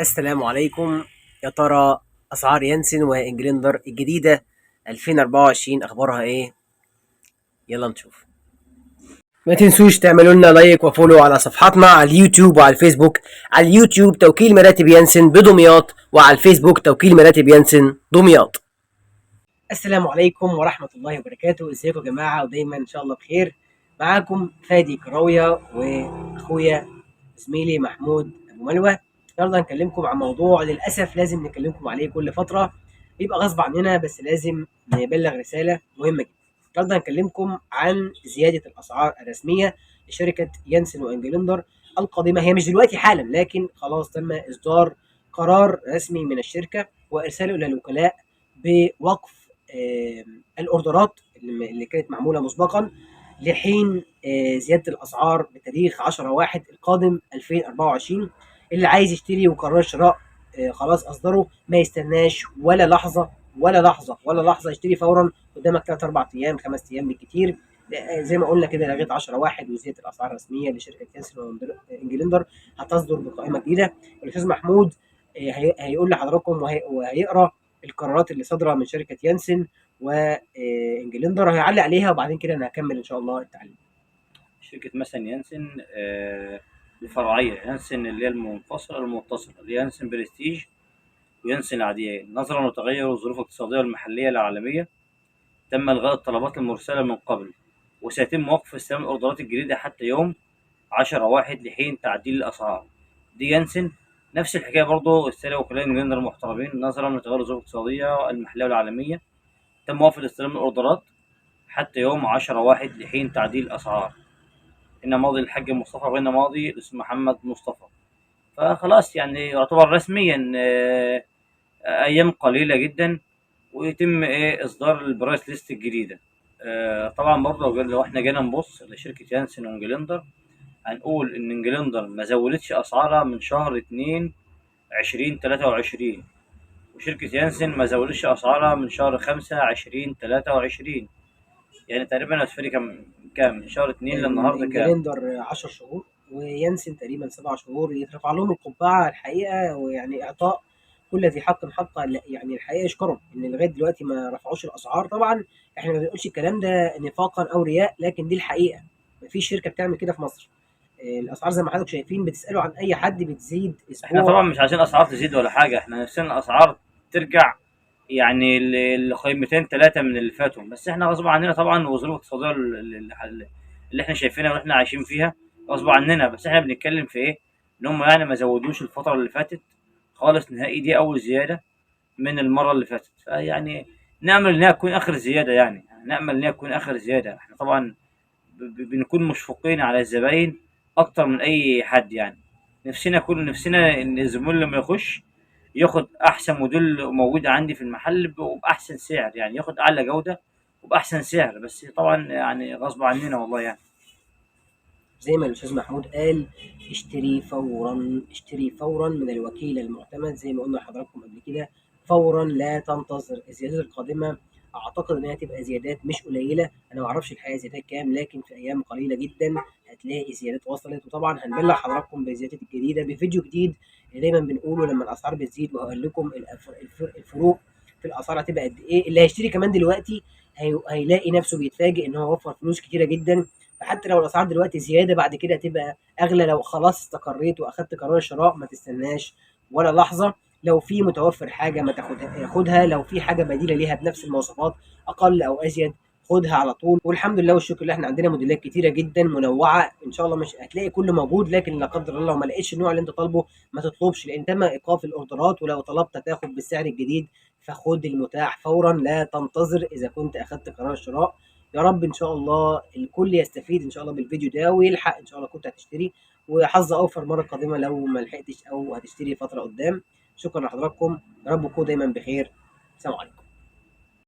السلام عليكم. يا ترى أسعار يانسن وإنجلندر الجديدة 2024 أخبارها إيه؟ يلا نشوف. ما تنسوش تعملوا لنا لايك وفولو على صفحاتنا على اليوتيوب وعلى الفيسبوك. على اليوتيوب توكيل مراتب يانسن بدمياط، وعلى الفيسبوك توكيل مراتب يانسن دمياط. السلام عليكم ورحمة الله وبركاته. ازيكم يا جماعة؟ ودايما إن شاء الله بخير. معاكم فادي كراوية وأخويا زميلي محمود أبو ملوى. النهارده هنكلمكم عن موضوع للأسف لازم نكلمكم عليه كل فترة، بيبقى غصب عننا بس لازم نبلغ رسالة مهمة جدا. النهارده هنكلمكم عن زيادة الأسعار الرسمية لشركة يانسن وإنجلندر القادمة. هي مش دلوقتي حالا، لكن خلاص تم إصدار قرار رسمي من الشركة وإرساله إلى الوكلاء بوقف الأوردرات اللي كانت معمولة مسبقا لحين زيادة الأسعار بتاريخ 10/1 القادم 2024. اللي عايز يشتري وقرر الشراء خلاص أصدره، ما يستناش ولا لحظة ولا لحظة ولا لحظة، يشتري فورا. قدامك 3 4 أيام 5 أيام بالكتير. زي ما قلنا كده لغاية 10/1 وزيادة الأسعار الرسمية لشركة يانسن وإنجلندر هتصدر بقائمة جديدة. الأستاذ محمود هيقول لحضراتكم وهيقرأ القرارات اللي صادرة من شركة يانسن وانجلندر، هيعلق عليها وبعدين كده انا هكمل ان شاء الله التعليق. شركة مثلا يانسن الفرعية يانسن اللي هي المنفصلة المتصلة اللي هي يانسن برستيج ويانسن العادية، نظرا لتغير الظروف الاقتصادية المحلية العالمية تم إلغاء الطلبات المرسلة من قبل، وسيتم وقف استلام الأوردرات الجديدة حتى يوم 10/1 لحين تعديل الأسعار. دي يانسن نفس الحكاية برضه، السلة وكلاء انجلندر المحترمين نظرا لتغير الظروف الاقتصادية المحلية والعالمية تم وقف استلام الأوردرات حتى يوم 10/1 لحين تعديل الأسعار. هنا ماضي الحاج مصطفى وهنا ماضي الأستاذ محمد مصطفى. فخلاص يعني يعتبر رسميا أيام قليلة جدا ويتم إصدار البرايس ليست الجديدة. طبعا برضه لو احنا جينا نبص لشركة يانسن وانجلندر هنقول إن انجلندر ما زودتش أسعارها من شهر 2 2023، وشركة يانسن ما زودتش أسعارها من شهر 5 2023. يعني تقريبا هتفرق كام من شهر 2 للنهارده كام؟ انجلندر 10 شهور ويانسن تقريبا 7 شهور. يترفع لهم القبعه الحقيقه، ويعني اعطاء كل ذي حق حقه. يعني الحقيقه يشكرهم ان لغايه دلوقتي ما رفعوش الاسعار. طبعا احنا ما بنقولش الكلام ده نفاقا او رياء، لكن دي الحقيقه. مفيش شركه بتعمل كده في مصر. الاسعار زي ما حضرتك شايفين، بتسالوا عن اي حد بتزيد احنا طبعا اسبوع. مش عايزين اسعار تزيد ولا حاجه، احنا نفسنا الاسعار ترجع يعني لقيمتين ثلاثه من اللي فاتوا، بس احنا غصب عننا طبعا والظروف الاقتصاديه اللي احنا شايفينها واللي احنا عايشين فيها غصب عننا. بس احنا بنتكلم في ايه؟ ان هم يعني ما زودوش الفتره اللي فاتت خالص نهائي، دي اول زياده من المره اللي فاتت. فيعني نامل انها تكون اخر زياده، يعني نامل انها تكون اخر زياده. احنا طبعا بنكون مشفقين على الزباين اكتر من اي حد، يعني نفسنا ان الزبون لما يخش ياخد احسن موديل موجود عندي في المحل وباحسن سعر، يعني ياخد اعلى جودة وباحسن سعر. بس طبعا يعني غصب عننا والله يعني. زي ما الاستاذ محمود قال، اشتري فورا، اشتري فورا من الوكيل المعتمد. زي ما قلنا لحضراتكم قبل كده، فورا، لا تنتظر الزيادات القادمه. اعتقد انها تبقى زيادات مش قليله. انا ما اعرفش الحقيقه زيادات كام، لكن في ايام قليله جدا هتلاقي زيادات وصلت. وطبعا هنبلغ حضراتكم بالزيادات الجديده بفيديو جديد اللي دايما بنقوله لما الاسعار بتزيد، وهقول لكم الفروق في الاسعار هتبقى قد ايه. اللي هيشتري كمان دلوقتي هيلاقي نفسه بيتفاجئ ان هو وفر فلوس كتيره جدا. فحتى لو الاسعار دلوقتي زياده، بعد كده هتبقى اغلى. لو خلاص استقريت واخدت قرار الشراء، ما تستناش ولا لحظه. لو في متوفر حاجه ما تاخدها، خدها. لو في حاجه بديله ليها بنفس المواصفات اقل او ازيد، خدها على طول. والحمد لله والشكر لله، احنا عندنا موديلات كتيره جدا منوعه. ان شاء الله مش هتلاقي كله موجود، لكن لا قدر الله لو ما لقيتش النوع اللي انت طالبه ما تطلبش، لان تم ايقاف الاوردرات. ولو طلبت تاخد بالسعر الجديد، فخد المتاح فورا، لا تنتظر اذا كنت اخدت قرار الشراء. يا رب ان شاء الله الكل يستفيد ان شاء الله بالفيديو ده ويلحق ان شاء الله كنت هتشتري، وحظ اوفر المره القادمه لو ما لحقتش او هتشتري فتره قدام. شكرا لحضراتكم، يا رب تكونوا دايما بخير. سلام عليكم.